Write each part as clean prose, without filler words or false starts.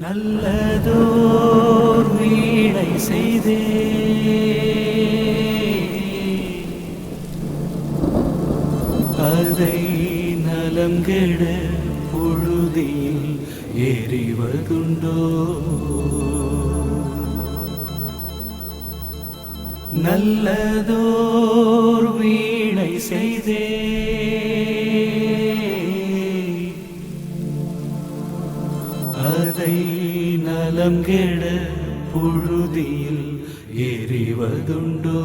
நல்லதோர் வீணை செய்தே அதை நலம் கெட பொழுதில் எறிவதுண்டோ? நல்லதோர் வீணை செய்தே அதை நலம் கெட பொழுதில் எறிவதுண்டோ?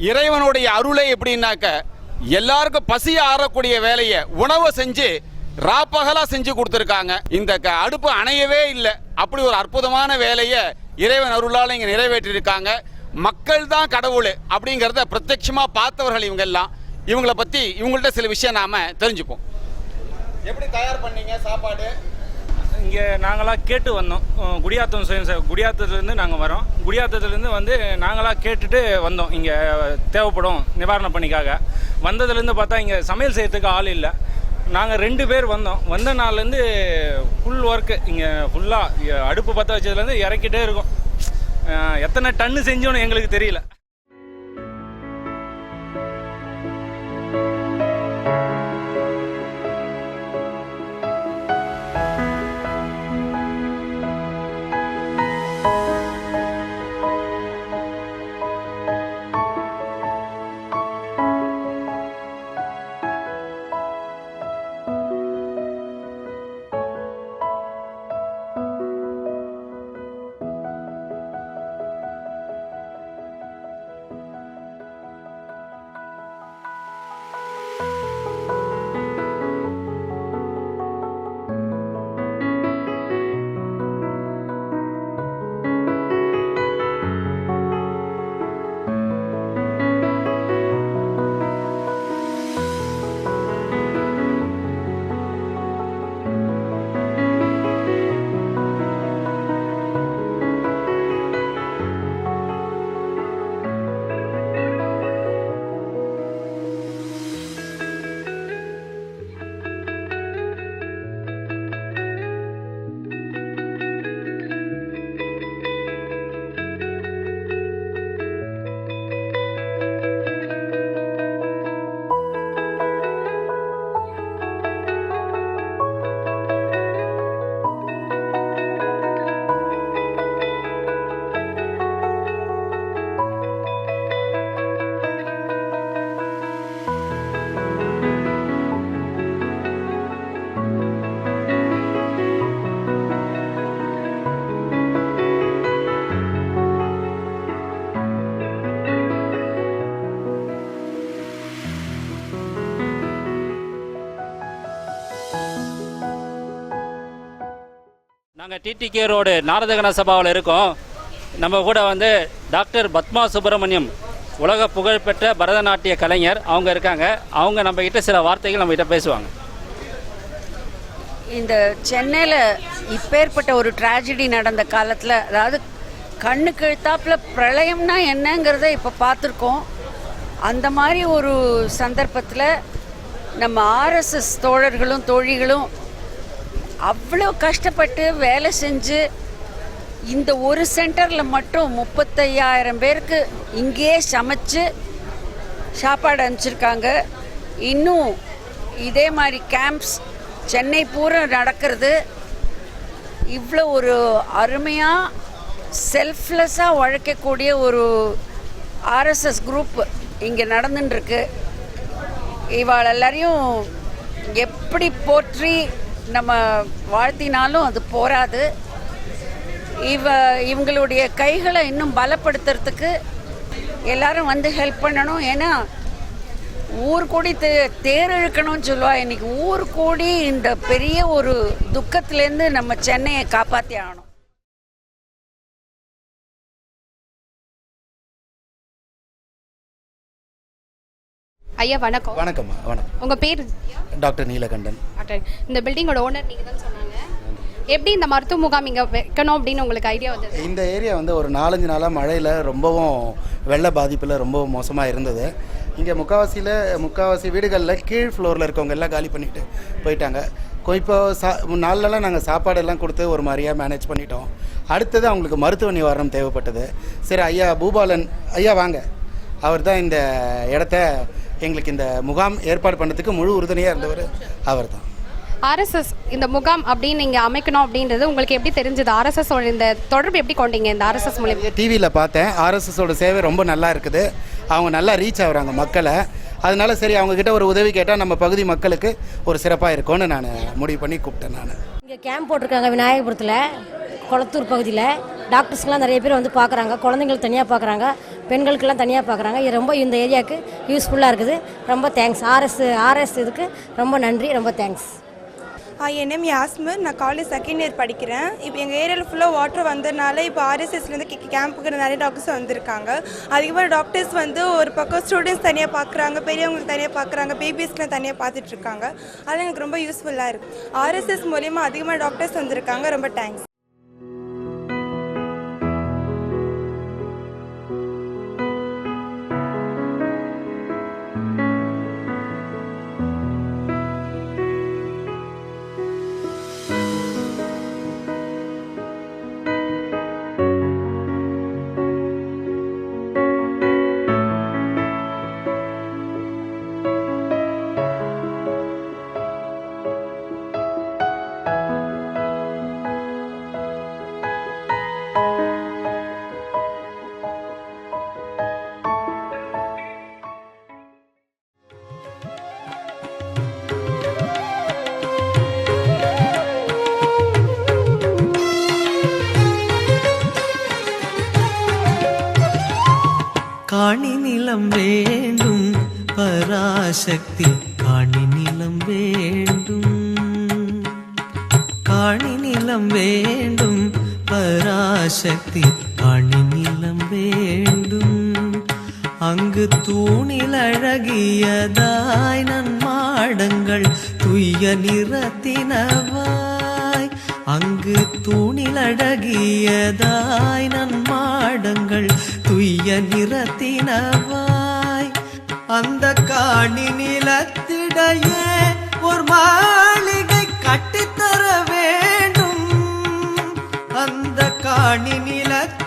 இறைவனுடைய அருளை எப்படின்னாக்க எல்லாருக்கும் பசி ஆறக்கூடிய வேலையை உணவை செஞ்சு ராப்பகலா செஞ்சு கொடுத்துருக்காங்க. இந்த அடுப்பு அணையவே இல்லை, அப்படி ஒரு அற்புதமான வேலையை இறைவன் அருளால் இங்கே நிறைவேற்றியிருக்காங்க. மக்கள் தான் கடவுள் அப்படிங்கிறத பிரத்யட்சமாக பார்த்தவர்கள் இவங்க எல்லாம். இவங்களை பற்றி இவங்கள்ட்ட சில விஷயம் நாம் தெரிஞ்சுப்போம். எப்படி தயார் பண்ணீங்க சாப்பாடு? இங்கே நாங்களாக கேட்டு வந்தோம். குடியாத்தத்துலேருந்து நாங்கள் வரோம். குடியாத்தத்துலேருந்து வந்து நாங்களாக கேட்டுட்டு வந்தோம். இங்கே தேவைப்படும் நிவாரண பணிக்காக. வந்ததுலேருந்து பார்த்தா இங்கே சமையல் செய்யறதுக்கு ஆள் இல்லை. நாங்கள் 2 பேர் வந்தோம். வந்த நாள்லேருந்து ஃபுல் ஒர்க்கு இங்கே ஃபுல்லாக அடுப்பு பற்ற வச்சதுலேருந்து இறக்கிட்டே இருக்கும். எத்தனை டன்னு செஞ்சோன்னு எங்களுக்கு தெரியல. நாங்கள் டிடிகே ரோடு நாரதகன சபாவில் இருக்கோம். நம்ம கூட வந்து டாக்டர் பத்மா சுப்பிரமணியம், உலக புகழ்பெற்ற பரதநாட்டிய கலைஞர், அவங்க இருக்காங்க. அவங்க நம்மகிட்ட சில வார்த்தைகள் நம்மகிட்ட பேசுவாங்க. இந்த சென்னையில் இப்பேற்பட்ட ஒரு ட்ராஜடி நடந்த காலத்தில், அதாவது கண்ணுக்கு எழுத்தாப்புல பிரளயம்னா என்னங்கிறத இப்போ பார்த்துருக்கோம். அந்த மாதிரி ஒரு சந்தர்ப்பத்தில் நம்ம ஆர்எஸ்எஸ் தோழர்களும் தோழிகளும் அவ்வளோ கஷ்டப்பட்டு வேலை செஞ்சு இந்த ஒரு சென்டரில் மட்டும் 35,000 பேருக்கு இங்கேயே சமைச்சு சாப்பாடு அனுப்பிச்சிருக்காங்க. இன்னும் இதே மாதிரி கேம்ப்ஸ் சென்னை பூரா நடக்கிறது. இவ்வளோ ஒரு அருமையாக செல்ஃப்லெஸ்ஸாக உழைக்கக்கூடிய ஒரு ஆர்எஸ்எஸ் குரூப் இங்கே நடந்துட்டுருக்கு. இவாள் எல்லாரையும் எப்படி போற்றி நம்ம வாழ்த்தினாலும் அது போராது. இவங்களுடைய கைகளை இன்னும் பலப்படுத்துறதுக்கு எல்லாரும் வந்து ஹெல்ப் பண்ணணும். ஏன்னா ஊர் கூடி தேர் இழுக்கணும்னு சொல்லுவா. இன்னைக்கு ஊர் கூடி இந்த பெரிய ஒரு துக்கத்திலேருந்து நம்ம சென்னையை காப்பாற்றி ஆகணும். ஐயா வணக்கம். வணக்கம்மா. வணக்கம். உங்கள் பேர்? டாக்டர் நீலகண்டன். டாக்டர், இந்த பில்டிங்கோட ஓனர் நீங்கள் தான் சொன்னாங்க. எப்படி இந்த மருத்துவ முகாம் இங்கே வைக்கணும் அப்படின்னு உங்களுக்கு ஐடியா வந்தது? இந்த ஏரியா வந்து ஒரு 4-5 நாளாக மழையில் ரொம்பவும் வெள்ள பாதிப்பில் ரொம்ப மோசமாக இருந்தது. இங்கே முக்கால்வாசி வீடுகளில் கீழ் ஃப்ளோரில் இருக்கவங்க எல்லாம் காலி பண்ணிட்டு போயிட்டாங்க. இப்போ நாளெல்லாம் நாங்கள் சாப்பாடெல்லாம் கொடுத்து ஒரு மாதிரியாக மேனேஜ் பண்ணிட்டோம். அடுத்தது அவங்களுக்கு மருத்துவ நிவாரணம் தேவைப்பட்டது. சரி, ஐயா பூபாலன் ஐயா வாங்க, அவர் தான் இந்த இடத்த எங்களுக்கு இந்த முகாம் ஏற்பாடு பண்ணுறதுக்கு முழு உறுதுணையாக இருந்தவர் அவர் தான். ஆர்எஸ்எஸ் இந்த முகாம் அப்படின்னு நீங்கள் அமைக்கணும் அப்படின்றது உங்களுக்கு எப்படி தெரிஞ்சது? ஆர்எஸ்எஸோட இந்த தொடர்பு எப்படி கொண்டீங்க இந்த ஆர்எஸ்எஸ் மூலியமாக? டிவியில் பார்த்தேன். ஆர்எஸ்எஸோட சேவை ரொம்ப நல்லா இருக்குது. அவங்க நல்லா ரீச் ஆகுறாங்க மக்களை. அதனால சரி, அவங்கக்கிட்ட ஒரு உதவி கேட்டால் நம்ம பகுதி மக்களுக்கு ஒரு சிறப்பாக இருக்கும்னு நான் முடிவு பண்ணி கூப்பிட்டேன். நான் இங்கே கேம்ப் போட்டிருக்காங்க விநாயகபுரத்தில், கொளத்தூர் பகுதியில். டாக்டர்ஸ்க்கெலாம் நிறைய பேர் வந்து பார்க்குறாங்க. குழந்தைங்களுக்கு தனியாக பார்க்குறாங்க, பெண்களுக்கெல்லாம் தனியாக பார்க்குறாங்க. இது ரொம்ப இந்த ஏரியாவுக்கு யூஸ்ஃபுல்லாக இருக்குது. ரொம்ப தேங்க்ஸ். ஆர்எஸ் இதுக்கு ரொம்ப நன்றி, ரொம்ப தேங்க்ஸ். என் நேம் யாஸ்மர். நான் காலேஜ் செகண்ட் இயர் படிக்கிறேன். இப்போ எங்கள் ஏரியாவில் ஃபுல்லாக வாட்டர் வந்ததுனால இப்போ ஆர்எஸ்எஸ்லேருந்து கேம்புக்கு நிறைய டாக்டர்ஸ் வந்திருக்காங்க. அதிகமாக டாக்டர்ஸ் வந்து ஒரு பக்கம் ஸ்டூடெண்ட்ஸ் தனியாக பார்க்குறாங்க, பெரியவங்களுக்கு தனியாக பார்க்குறாங்க, பேபிஸ்க்குலாம் தனியாக பார்த்துட்ருக்காங்க. அதெல்லாம் எனக்கு ரொம்ப யூஸ்ஃபுல்லாக இருக்குது. ஆர்எஸ்எஸ் மூலிமா அதிகமாக டாக்டர்ஸ் வந்திருக்காங்க. ரொம்ப தேங்க்ஸ். காணி நிலம் வேண்டும் பராசக்தி, காணி நிலம் வேண்டும், காணி நிலம் வேண்டும் பராசக்தி, காணி நிலம் வேண்டும். அங்கு தூணில் அழகியதாய் நன்மாடங்கள் துய்ய நிறத்தினவாய், அங்கு தூணில் அழகியதாய் நன்மாடங்கள் துய்ய நிறத்தினவாய். அந்த காணி நிலத்திடையே ஒரு மாளிகை கட்டித்தர வேண்டும். அந்த காணி நிலத்திடையே